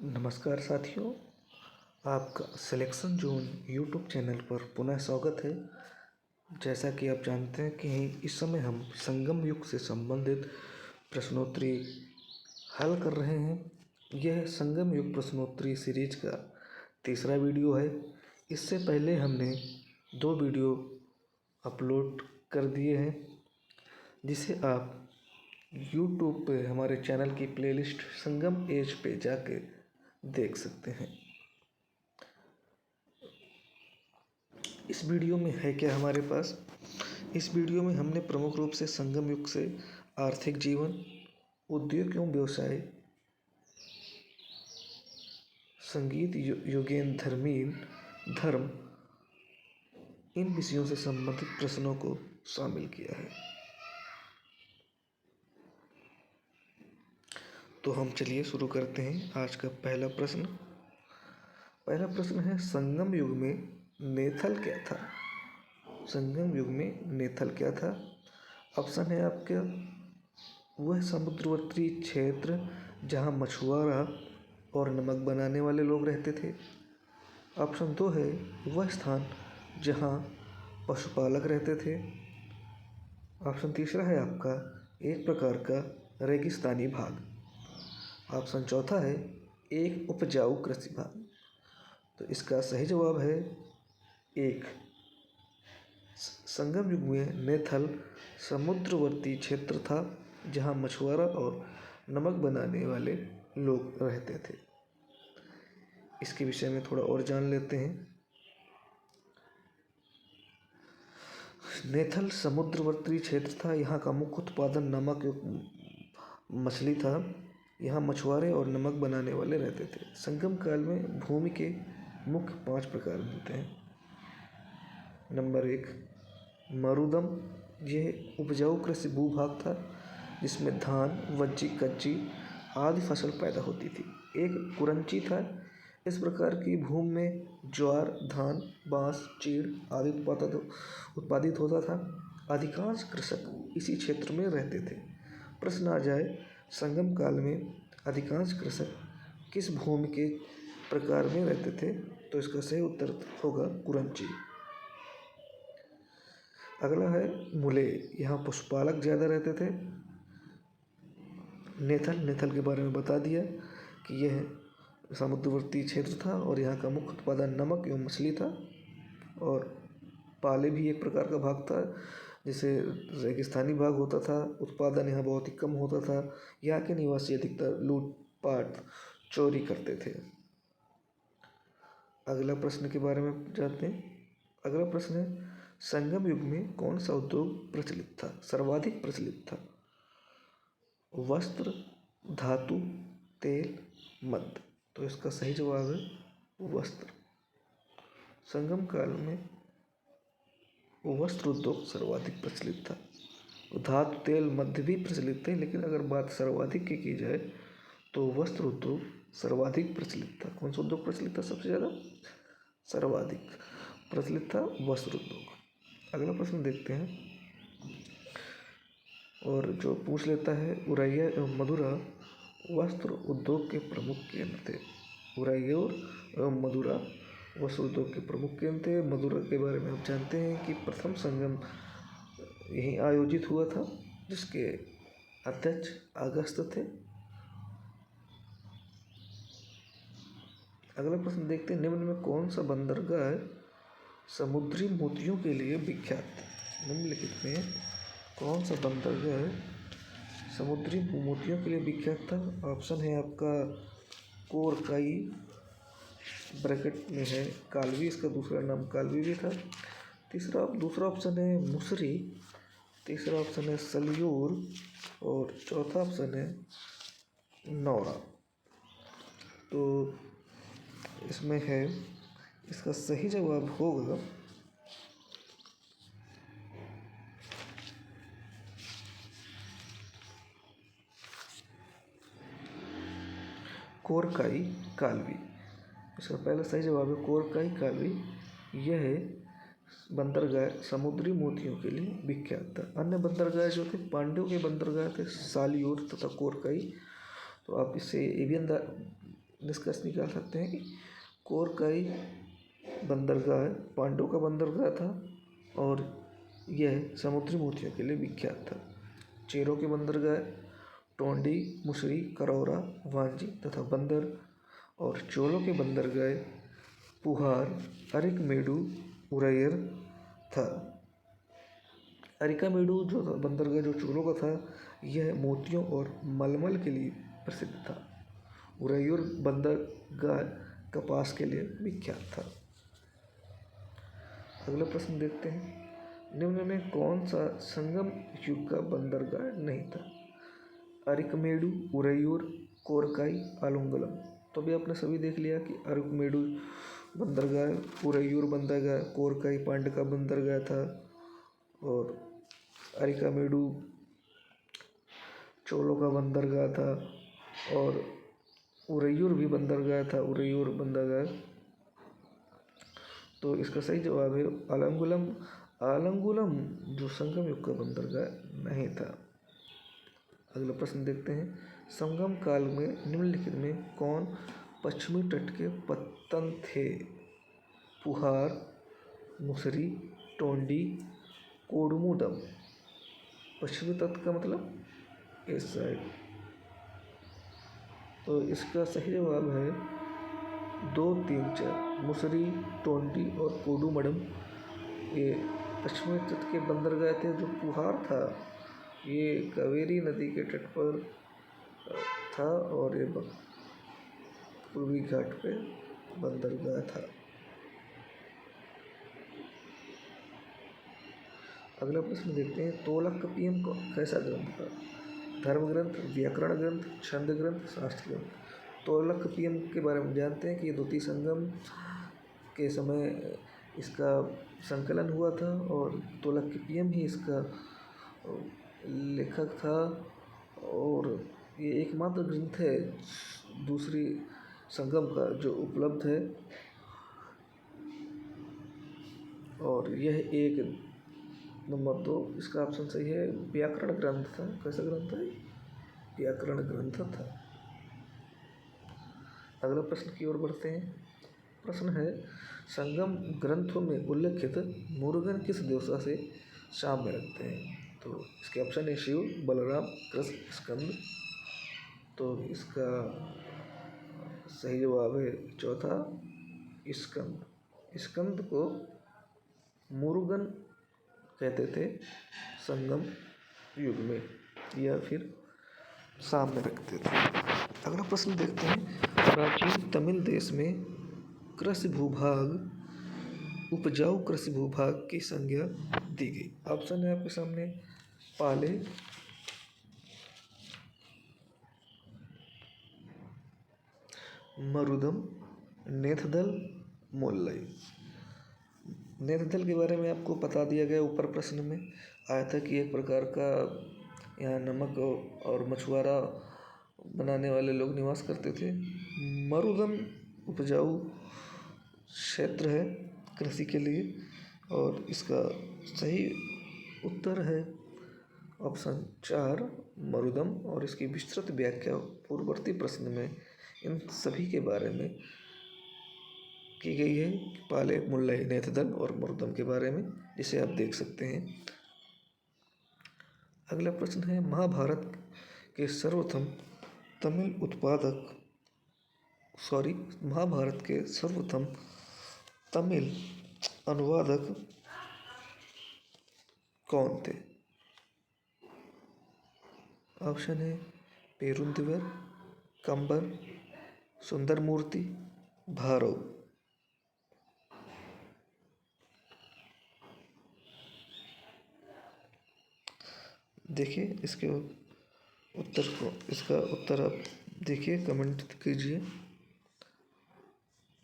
नमस्कार साथियों, आपका सिलेक्शन जोन यूट्यूब चैनल पर पुनः स्वागत है। जैसा कि आप जानते हैं कि इस समय हम संगम युग से संबंधित प्रश्नोत्तरी हल कर रहे हैं। यह संगम युग प्रश्नोत्तरी सीरीज का तीसरा वीडियो है। इससे पहले हमने 2 वीडियो अपलोड कर दिए हैं, जिसे आप यूट्यूब पे हमारे चैनल की प्लेलिस्ट संगम एज पे जाके देख सकते हैं। इस वीडियो में है क्या हमारे पास? इस वीडियो में हमने प्रमुख रूप से संगम युग से आर्थिक जीवन, उद्योग एवं व्यवसाय, संगीत, युगेन धर्मीन धर्म, इन विषयों से संबंधित प्रश्नों को शामिल किया है। तो हम चलिए शुरू करते हैं आज का पहला प्रश्न। पहला प्रश्न है, संगम युग में नेथल क्या था? संगम युग में नेथल क्या था? ऑप्शन है आपके, वह समुद्रवर्ती क्षेत्र जहाँ मछुआरा और नमक बनाने वाले लोग रहते थे। ऑप्शन 2 है, वह स्थान जहाँ पशुपालक रहते थे। ऑप्शन तीसरा है आपका, एक प्रकार का रेगिस्तानी भाग। ऑप्शन चौथा है, एक उपजाऊ कृषि भाग। तो इसका सही जवाब है एक। संगम युग में नेथल समुद्रवर्ती क्षेत्र था जहाँ मछुआरा और नमक बनाने वाले लोग रहते थे। इसके विषय में थोड़ा और जान लेते हैं। नेथल समुद्रवर्ती क्षेत्र था, यहाँ का मुख्य उत्पादन नमक मछली था। यहाँ मछुआरे और नमक बनाने वाले रहते थे। संगम काल में भूमि के मुख्य 5 प्रकार मिलते हैं। नंबर 1, मरुदम। यह उपजाऊ कृषि भूभाग था जिसमें धान, वज्जी, कच्ची आदि फसल पैदा होती थी। एक कुरंची था। इस प्रकार की भूमि में ज्वार, धान, बांस, चीड़ आदि उत्पादित होता था। अधिकांश कृषक इसी क्षेत्र में रहते थे। प्रश्न आ जाए, संगम काल में अधिकांश कृषक किस भूमि के प्रकार में रहते थे? तो इसका सही उत्तर होगा कुरंची। अगला है मुले। यहाँ पशुपालक ज़्यादा रहते थे। नेथल के बारे में बता दिया कि यह समुद्रवर्ती क्षेत्र था और यहाँ का मुख्य उत्पादन नमक एवं मछली था। और पाले भी एक प्रकार का भाग था, जिसे रेगिस्तानी भाग होता था। उत्पादन यहाँ बहुत ही कम होता था। यहाँ के निवासी अधिकतर लूटपाट, चोरी करते थे। अगला प्रश्न के बारे में जानते हैं। अगला प्रश्न है, संगम युग में कौन सा उद्योग प्रचलित था, सर्वाधिक प्रचलित था? वस्त्र, धातु, तेल, मद्य। तो इसका सही जवाब है वस्त्र। संगम काल में वस्त्र उद्योग सर्वाधिक प्रचलित था। धातु, तेल, मद्य भी प्रचलित थे, लेकिन अगर बात सर्वाधिक की जाए तो वस्त्र उद्योग सर्वाधिक प्रचलित था। कौन सा उद्योग प्रचलित था सबसे ज़्यादा? सर्वाधिक प्रचलित था वस्त्र उद्योग। अगला प्रश्न देखते हैं, और जो पूछ लेता है, उरैया एवं मदुरा वस्त्र उद्योग के प्रमुख केंद्र थे। उरैयोर एवं मदुरा वस्त्र उद्योग के प्रमुख केंद्र थे। मदुरा के बारे में हम जानते हैं कि प्रथम संगम यहीं आयोजित हुआ था, जिसके अध्यक्ष अगस्त थे। अगला प्रश्न देखते हैं, निम्न में कौन सा बंदरगाह समुद्री मोतियों के लिए विख्यात? निम्नलिखित में कौन सा बंदरगाह समुद्री मोतियों के लिए विख्यात था? ऑप्शन है आपका कोरकाई, ब्रैकेट में है कालवी, इसका दूसरा नाम कालवी भी था। दूसरा ऑप्शन है मुसरी, तीसरा ऑप्शन है सलियूर और चौथा ऑप्शन है नौरा। तो इसमें है, इसका सही जवाब होगा कोरकाई कालवी। इसका पहला सही जवाब है कोरकाई कालवी। यह बंदरगाह समुद्री मोतियों के लिए विख्यात था। अन्य बंदरगाह जो थे, पांड्यों के बंदरगाह थे सालियूर तथा कोरकाई। तो आप इससे ये भी निष्कर्ष निकाल सकते हैं कि कोरकाई बंदरगाह पांडवों का बंदरगाह था और यह समुद्री मोतियों के लिए विख्यात था। चेरों के बंदरगाह टोंडी, मुसरी, करौरा, वांजी तथा बंदर और चोलों के बंदरगाह पुहार, अरिकमेडु, उरैयर था। अरिकामेडु जो बंदरगाह जो चोलों का था, यह मोतियों और मलमल के लिए प्रसिद्ध था। उरैयूर बंदरगाह कपास के लिए विख्यात था। अगला प्रश्न देखते हैं, निम्न में कौन सा संगम युग का बंदरगाह नहीं था? अरिकमेडु, उरैयूर, कोरकाई, आलुंगलम। तो अभी आपने सभी देख लिया कि अरिकमेडु बंदरगाह, उरैयूर बंदरगाह, कोरकाई पांड्य का बंदरगाह था और अरिकामेडु चोलों का बंदरगाह था और उरैयूर भी बंदरगाह था, उरैयूर बंदरगाह। तो इसका सही जवाब है आलंगुलम। आलंगुलम जो संगम युग का बंदरगाह नहीं था। अगला प्रश्न देखते हैं, संगम काल में निम्नलिखित में कौन पश्चिमी तट के पत्तन थे? पुहार, मुसरी, टोंडी, कोडुमुडम। पश्चिमी तट का मतलब इस साइड। तो इसका सही जवाब है 2, 3, 4 मुसरी, टोंडी और कोडुमडम। ये पश्चिमी तट के बंदरगाह थे। जो पुहार था ये कावेरी नदी के तट पर था और ये पूर्वी घाट पे बंदरगाह था। अगला प्रश्न देखते हैं, तोलकपियम कैसा ग्रंथ था? धर्म ग्रंथ, व्याकरण ग्रंथ, छंद ग्रंथ, शास्त्र ग्रंथ। तोलकपियम के बारे में जानते हैं कि ये द्वितीय संगम के समय इसका संकलन हुआ था और तोलकपियम ही इसका लेखक था और ये एकमात्र ग्रंथ है दूसरी संगम का जो उपलब्ध है और यह एक नंबर 2 इसका ऑप्शन सही है। व्याकरण ग्रंथ था। कैसा ग्रंथ है? व्याकरण ग्रंथ था। अगला प्रश्न की ओर बढ़ते हैं। प्रश्न है, संगम ग्रंथों में उल्लेखित मुरुगन किस देवता से साम्य रखते हैं? तो इसके ऑप्शन है शिव, बलराम, कृष्ण, स्कंद। तो इसका सही जवाब है चौथा, स्कंद। स्कंद को मुरुगन कहते थे संगम युग में या फिर सामने रखते थे। अगला प्रश्न देखते हैं, प्राचीन तमिल देश में कृषि भूभाग उपजाऊ कृषि भूभाग की संज्ञा दी गई। ऑप्शन है आपके सामने, पाले, मरुदम, नेथदल, मोल्लई। नेथदल के बारे में आपको बता दिया गया, ऊपर प्रश्न में आया था कि एक प्रकार का यहाँ नमक और मछुआरा बनाने वाले लोग निवास करते थे। मरुदम उपजाऊ क्षेत्र है कृषि के लिए और इसका सही उत्तर है ऑप्शन 4 मरुदम। और इसकी विस्तृत व्याख्या पूर्ववर्ती प्रश्न में इन सभी के बारे में की गई है, पाले, मुल्लाई, नेथदल और मरुदम के बारे में, जिसे आप देख सकते हैं। अगला प्रश्न है, महाभारत के सर्वप्रथम महाभारत के सर्वप्रथम तमिल अनुवादक कौन थे? ऑप्शन है पेरुंदिवर, कंबर, सुंदरमूर्ति, भारव। देखिए इसका उत्तर आप देखिए, कमेंट कीजिए।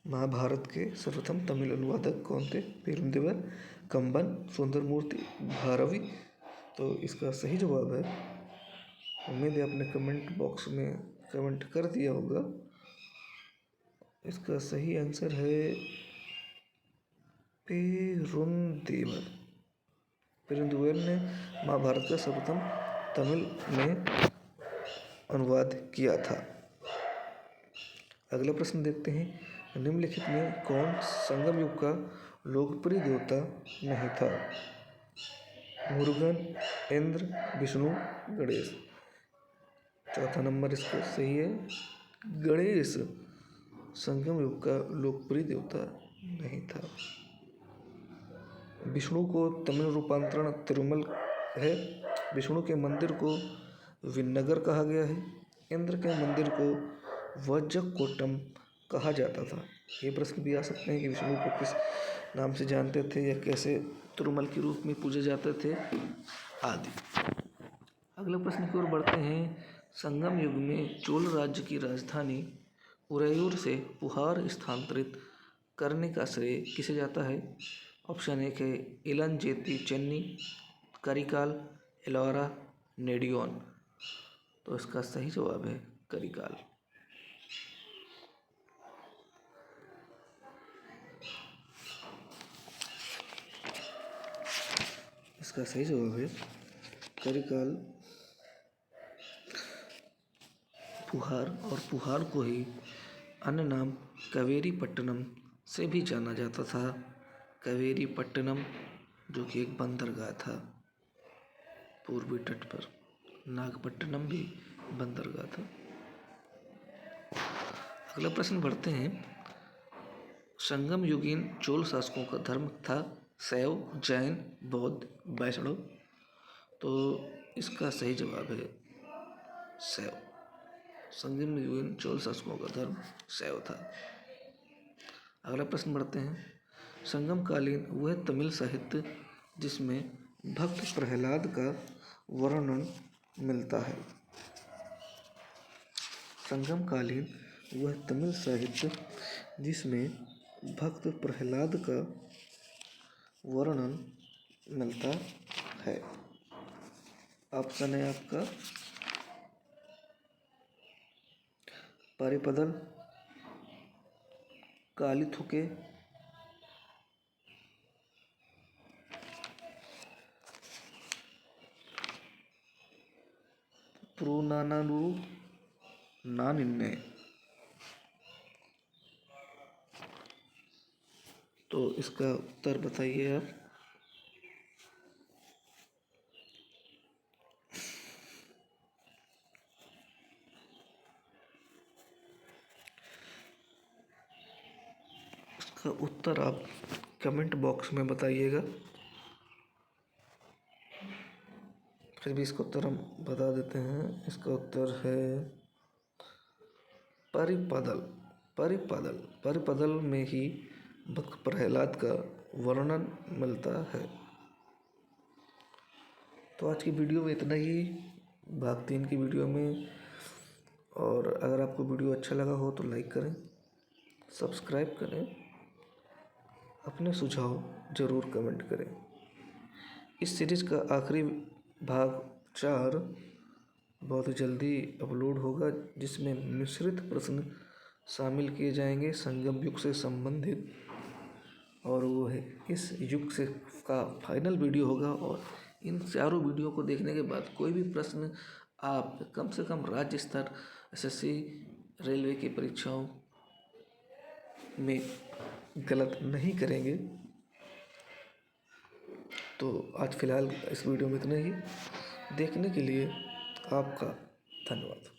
महाभारत के सर्वप्रथम तमिल अनुवादक कौन थे? पेरुंदेवर, कंबन, सुंदरमूर्ति, भारवी। तो इसका सही जवाब है, उम्मीद है आपने कमेंट बॉक्स में कमेंट कर दिया होगा। इसका सही आंसर है पेरुंदेवर। पेरुंदेवर ने महाभारत का सर्वप्रथम तमिल में अनुवाद किया था। अगला प्रश्न देखते हैं, निम्नलिखित में कौन संगम युग का लोकप्रिय देवता नहीं था? मुरुगन, इंद्र, विष्णु, गणेश। चौथा नंबर इसका सही है, गणेश संगम युग का लोकप्रिय देवता नहीं था। विष्णु को तमिल रूपांतरण तिरुमल है। विष्णु के मंदिर को विन्नगर कहा गया है। इंद्र के मंदिर को वज्रकोटम कहा जाता था। ये प्रश्न भी आ सकते हैं कि विष्णु को किस नाम से जानते थे या कैसे तिरुमल के रूप में पूजे जाते थे आदि। अगले प्रश्न की ओर बढ़ते हैं, संगम युग में चोल राज्य की राजधानी उरैयूर से पुहार स्थानांतरित करने का श्रेय किसे जाता है? ऑप्शन 1 है इलंजेती चेन्नी, करिकाल, एलोरा, नेडियोन। तो इसका सही जवाब है करिकाल। इसका सही जवाब है करिकाल पुहार, और पुहार को ही अन्य नाम कावेरी पट्टनम से भी जाना जाता था। कावेरी पट्टनम जो कि एक बंदरगाह था पूर्वी तट पर। नागपट्टनम भी बंदरगाह था। अगला प्रश्न बढ़ते हैं, संगम युगीन चोल शासकों का धर्म था शैव, जैन, बौद्ध, वैष्णव। तो इसका सही जवाब है शैव। संगम युगीन चोल शासकों का धर्म शैव था। अगला प्रश्न बढ़ते हैं, संगम कालीन वह तमिल साहित्य जिसमें भक्त प्रहलाद का वर्णन मिलता है। संगम कालीन वह तमिल साहित्य जिसमें भक्त प्रहलाद का वर्णन मिलता है। ऑप्शन है आपका पारिपदल, कालिथुके, पुरुनानारू, नानिन्ने। तो इसका उत्तर बताइए आप। इसका उत्तर आप कमेंट बॉक्स में बताइएगा। फिर भी इसका उत्तर हम बता देते हैं। इसका उत्तर है परिपदल। परिपदल परिपदल में ही भक्त प्रहलाद का वर्णन मिलता है। तो आज की वीडियो में इतना ही, भाग 3 की वीडियो में। और अगर आपको वीडियो अच्छा लगा हो तो लाइक करें, सब्सक्राइब करें, अपने सुझाव ज़रूर कमेंट करें। इस सीरीज़ का आखिरी भाग 4 बहुत जल्दी अपलोड होगा, जिसमें मिश्रित प्रश्न शामिल किए जाएंगे संगम युग से संबंधित, और वो है इस युग से का फाइनल वीडियो होगा। और इन चारों वीडियो को देखने के बाद कोई भी प्रश्न आप कम से कम राज्य स्तर एसएससी रेलवे की परीक्षाओं में गलत नहीं करेंगे। तो आज फ़िलहाल इस वीडियो में इतना ही। देखने के लिए आपका धन्यवाद।